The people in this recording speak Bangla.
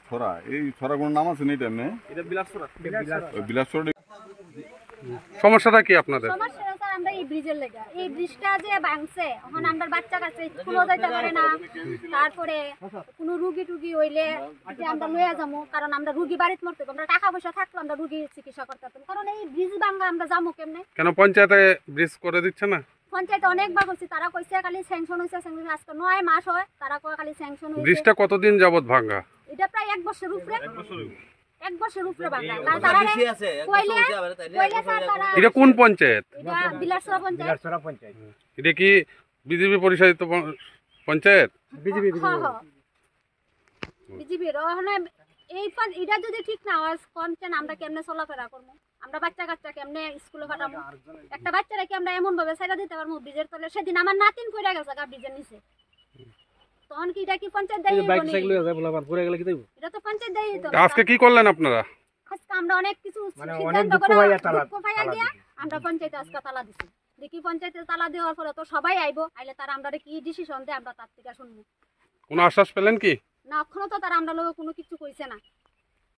ছড়া এই ছড়া কোন নাম আছে নেই টাইমে বিলাসছড়া। সমস্যাটা কি আপনাদের? সমস্যা স্যার আমরা এই ব্রিজের লেগা এই ব্রিজটা যে ভাঙছে এখন আমরা বাচ্চা কাছে স্কুলও যাইতে পারে না, তারপরে কোনো রুগী টুগী হইলে যে আমরা লইয়া যাবো, কারণ আমরা রুগী বাড়িতে মরতে আমরা টাকা পয়সা থাকলো আমরা রুগী চিকিৎসা করতে পারতাম, কারণ এই ব্রিজ ভাঙা আমরা যাবো কেমনে? কেন পঞ্চায়েতে ব্রিজ করে দিচ্ছে না? পঞ্চায়েতে অনেকবার করছি, তারা কইছে খালি স্যাংশন হইছে, স্যাংশন আজকে 9 মাস হয়, তারা কয় খালি স্যাংশন হইছে। ব্রিজটা কতদিন যাবত ভাঙা? এটা প্রায় 1 বছর উপরে, 1 বছর উপরে ভাঙা। কারণ তারা কইলে স্যার তারা এটা কোন পঞ্চায়েত? এটা বিলাসছড়া পঞ্চায়েত। এটা কি বিজেপি পরিচালিত পঞ্চায়েত? বিজেপি ওখানে এই এটা যদি ঠিক না হয় কনচেন আমরা কেমনে চলাফেরা করবো, আমরা বাচ্চা কাচ্চা কেমনে স্কুলে পাঠাবো, একটা বাচ্চারা কি আমরা এমন ভাবে সাইডা দিতে পারবো ব্রিজের তলে? সেদিন আমার নাতিন পড়ে গেছে ব্রিজের নিচে, তখন কি এটা কি পঞ্চায়েত দায়ী? এটা তো পঞ্চায়েত দায়ী। আজকে কি করলেন আপনারা? আজকে আমরা অনেক কিছু সিদ্ধান্ত করে আমরা পঞ্চায়েতে আজকে তালা দিছি। দেখি পঞ্চায়েতে তালা দেওয়ার পরে তো সবাই আইবো, আইলে তারা আমরা কি ডিসিশন দেয় আমরা তার থেকে শুনবো। কোনো আশ্বাস পেলেন কি? না, এখনো তো তারা আমরা লোক কোনো কিছু কইছে না।